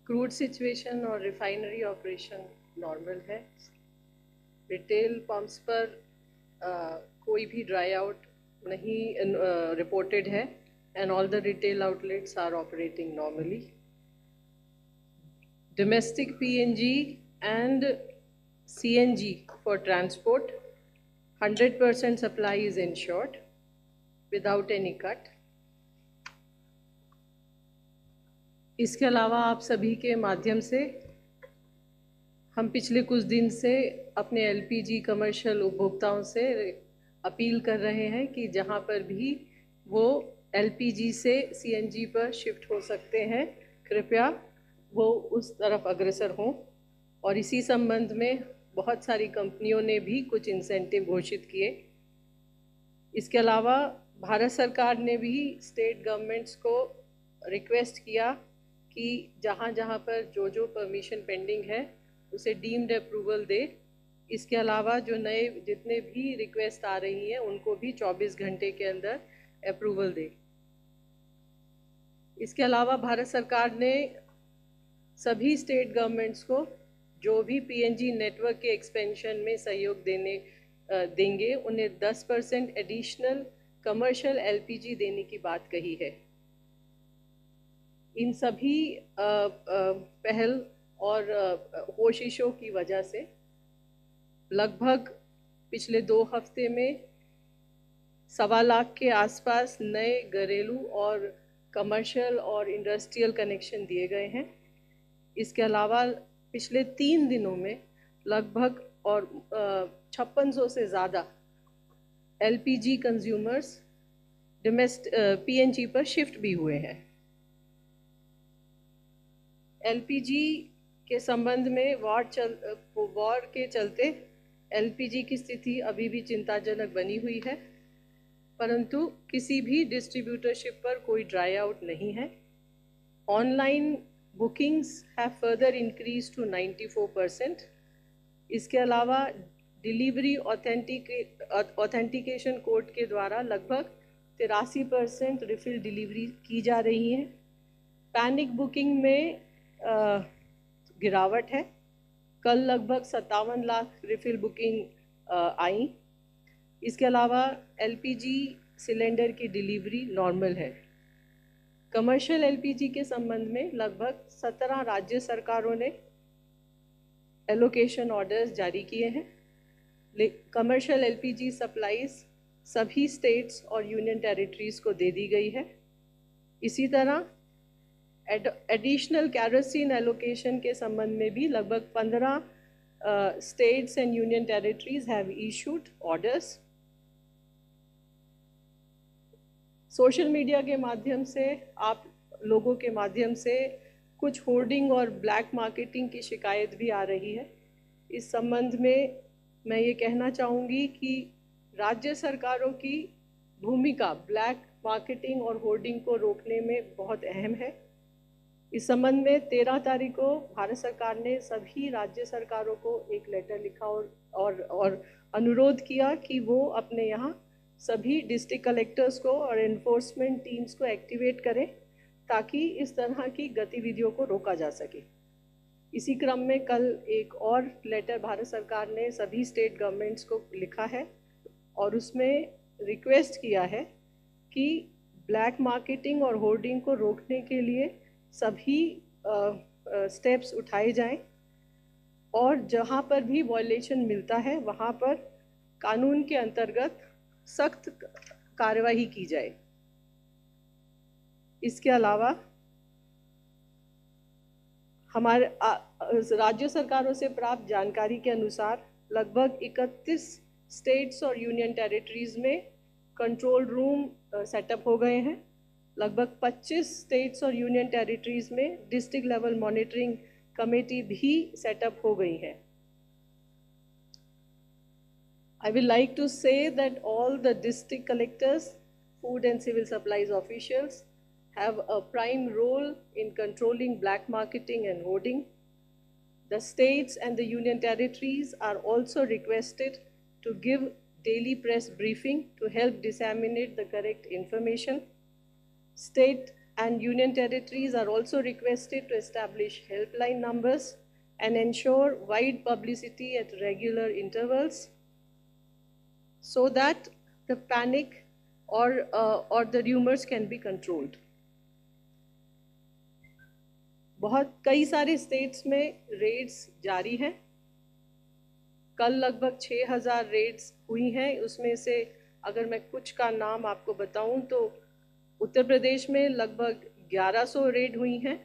Crude situation और refinery operation normal है। Retail pumps पर कोई भी ड्राई आउट नहीं रिपोर्टेड है and all the retail outlets are operating normally. Domestic PNG and CNG for transport, 100% supply is ensured without any cut. इसके अलावा आप सभी के माध्यम से हम पिछले कुछ दिन से अपने LPG कमर्शियल उपभोक्ताओं से अपील कर रहे हैं कि जहां पर भी वो LPG से CNG पर शिफ्ट हो सकते हैं, कृपया वो उस तरफ अग्रसर हों। और इसी संबंध में बहुत सारी कंपनियों ने भी कुछ इंसेंटिव घोषित किए। इसके अलावा भारत सरकार ने भी स्टेट गवर्नमेंट्स को रिक्वेस्ट किया कि जहाँ जहाँ पर जो परमिशन पेंडिंग है उसे डीम्ड अप्रूवल दे। इसके अलावा जो नए जितने भी रिक्वेस्ट आ रही हैं उनको भी 24 घंटे के अंदर अप्रूवल दे। इसके अलावा भारत सरकार ने सभी स्टेट गवर्नमेंट्स को जो भी PNG नेटवर्क के एक्सपेंशन में सहयोग देंगे उन्हें 10% एडिशनल कमर्शियल LPG देने की बात कही है। इन सभी पहल और कोशिशों की वजह से लगभग पिछले 2 हफ्ते में 1.25 लाख के आसपास नए घरेलू और कमर्शियल और इंडस्ट्रियल कनेक्शन दिए गए हैं। इसके अलावा पिछले 3 दिनों में लगभग और 5600 से ज़्यादा LPG कंज्यूमर्स PNG पर शिफ्ट भी हुए हैं। LPG के संबंध में वॉर के चलते LPG की स्थिति अभी भी चिंताजनक बनी हुई है, परंतु किसी भी डिस्ट्रीब्यूटरशिप पर कोई ड्राई आउट नहीं है। Online bookings have further increase to 94%। इसके अलावा डिलीवरी ऑथेंटिकेशन कोड के द्वारा लगभग 83% रिफिल डिलीवरी की जा रही है। पैनिक बुकिंग में गिरावट है। कल लगभग 57 लाख रिफिल बुकिंग आई। इसके अलावा LPG सिलेंडर की डिलीवरी नॉर्मल है। कमर्शियल LPG के संबंध में लगभग 17 राज्य सरकारों ने एलोकेशन ऑर्डर्स जारी किए हैं। कमर्शियल LPG सप्लाईज सभी स्टेट्स और यूनियन टेरिटरीज को दे दी गई है। इसी तरह एडिशनल कैरोसिन एलोकेशन के संबंध में भी लगभग 15 states and union territories have issued orders. Social media के माध्यम से आप लोगों के माध्यम से कुछ होर्डिंग और ब्लैक मार्केटिंग की शिकायत भी आ रही है। इस संबंध में मैं ये कहना चाहूँगी कि राज्य सरकारों की भूमिका ब्लैक मार्केटिंग और होर्डिंग को रोकने में बहुत अहम है। इस संबंध में 13 तारीख को भारत सरकार ने सभी राज्य सरकारों को एक लेटर लिखा और अनुरोध किया कि वो अपने यहाँ सभी डिस्ट्रिक्ट कलेक्टर्स को और एनफोर्समेंट टीम्स को एक्टिवेट करें ताकि इस तरह की गतिविधियों को रोका जा सके। इसी क्रम में कल एक और लेटर भारत सरकार ने सभी स्टेट गवर्नमेंट्स को लिखा है और उसमें रिक्वेस्ट किया है कि ब्लैक मार्केटिंग और होर्डिंग को रोकने के लिए सभी स्टेप्स उठाए जाएं और जहां पर भी वायलेशन मिलता है वहां पर कानून के अंतर्गत सख्त कार्रवाई की जाए। इसके अलावा हमारे राज्य सरकारों से प्राप्त जानकारी के अनुसार लगभग 31 स्टेट्स और यूनियन टेरिटरीज में कंट्रोल रूम सेटअप हो गए हैं। लगभग 25 स्टेट्स और यूनियन टेरिटरीज में डिस्ट्रिक्ट लेवल मॉनिटरिंग कमेटी भी सेटअप हो गई है। I will like to say that all the district collectors, food and civil supplies officials have a prime role in controlling black marketing and hoarding. The states and the union territories are also requested to give daily press briefing to help disseminate the correct information. State and union territories are also requested to establish helpline numbers and ensure wide publicity at regular intervals so that the panic or the rumors can be controlled. बहुत कई सारे states में Reds जारी हैं। कल लगभग 6000 Reds हुई हैं। उसमें से अगर मैं कुछ का नाम आपको बताऊं तो उत्तर प्रदेश में लगभग 1100 रेड हुई हैं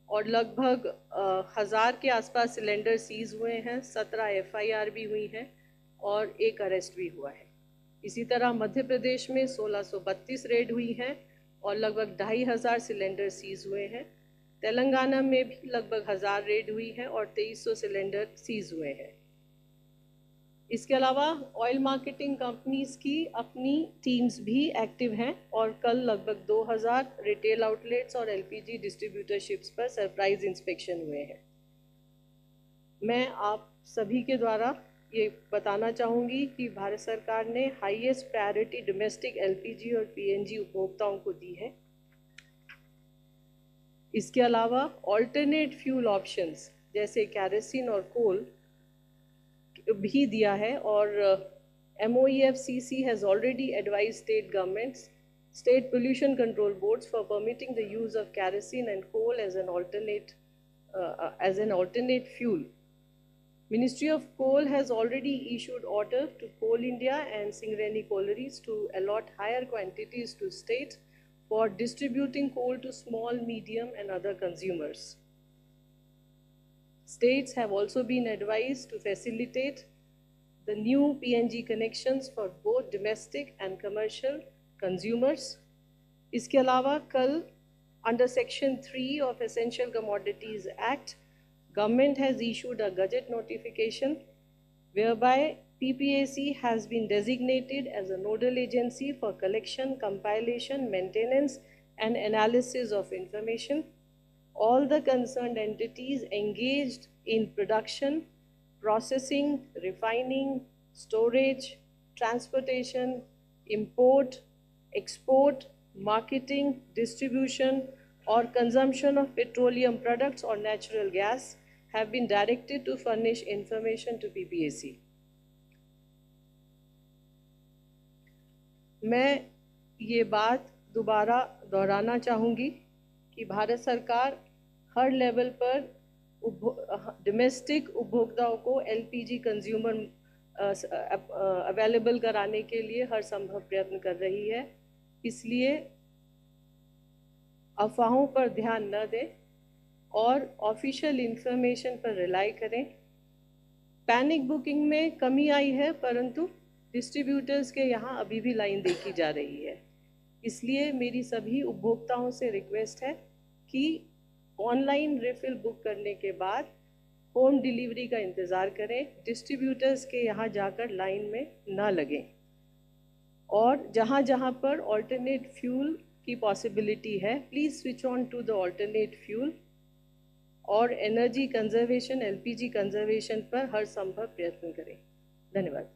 और लगभग 1000 के आसपास सिलेंडर सीज हुए हैं, 17 FIR भी हुई हैं और 1 अरेस्ट भी हुआ है। इसी तरह मध्य प्रदेश में 1632 रेड हुई हैं और लगभग 2500 सिलेंडर सीज हुए हैं। तेलंगाना में भी लगभग 1000 रेड हुई है और 2300 सिलेंडर सीज हुए हैं। इसके अलावा ऑयल मार्केटिंग कंपनीज की अपनी टीम्स भी एक्टिव हैं और कल लगभग 2000 रिटेल आउटलेट्स और LPG डिस्ट्रीब्यूटरशिप्स पर सरप्राइज इंस्पेक्शन हुए हैं। मैं आप सभी के द्वारा ये बताना चाहूँगी कि भारत सरकार ने हाईएस्ट प्रायोरिटी डोमेस्टिक LPG और PNG उपभोक्ताओं को दी है। इसके अलावा ऑल्टरनेट फ्यूल ऑप्शंस जैसे कैरोसिन और कोल भी दिया है और MOEFCC has already advised state governments, state pollution control boards for permitting the use of kerosene and coal as an alternate fuel. Ministry of Coal has already issued order to Coal India and Singareni Collieries to allot higher quantities to states for distributing coal to small, medium and other consumers. States have also been advised to facilitate the new PNG connections for both domestic and commercial consumers. इसके अलावा कल under Section 3 of Essential Commodities Act, Government has issued a Gazette notification whereby PPAC has been designated as a nodal agency for collection, compilation, maintenance and analysis of information. All the concerned entities engaged in production, processing, refining, storage, transportation, import, export, marketing, distribution, or consumption of petroleum products or natural gas have been directed to furnish information to PPAC. मैं ये बात दोबारा दोहराना चाहूँगी कि भारत सरकार हर level पर domestic उपभोक्ताओं को LPG कंज्यूमर अवेलेबल कराने के लिए हर संभव प्रयत्न कर रही है। इसलिए अफवाहों पर ध्यान न दें और ऑफिशियल इंफॉर्मेशन पर रिलाई करें। पैनिक बुकिंग में कमी आई है परंतु डिस्ट्रीब्यूटर्स के यहाँ अभी भी लाइन देखी जा रही है। इसलिए मेरी सभी उपभोक्ताओं से रिक्वेस्ट है कि ऑनलाइन रिफिल बुक करने के बाद होम डिलीवरी का इंतज़ार करें, डिस्ट्रीब्यूटर्स के यहाँ जाकर लाइन में ना लगें और जहाँ जहाँ पर ऑल्टरनेट फ्यूल की पॉसिबिलिटी है please switch on to the alternate fuel और एनर्जी कंजर्वेशन LPG कंजर्वेशन पर हर संभव प्रयत्न करें। धन्यवाद।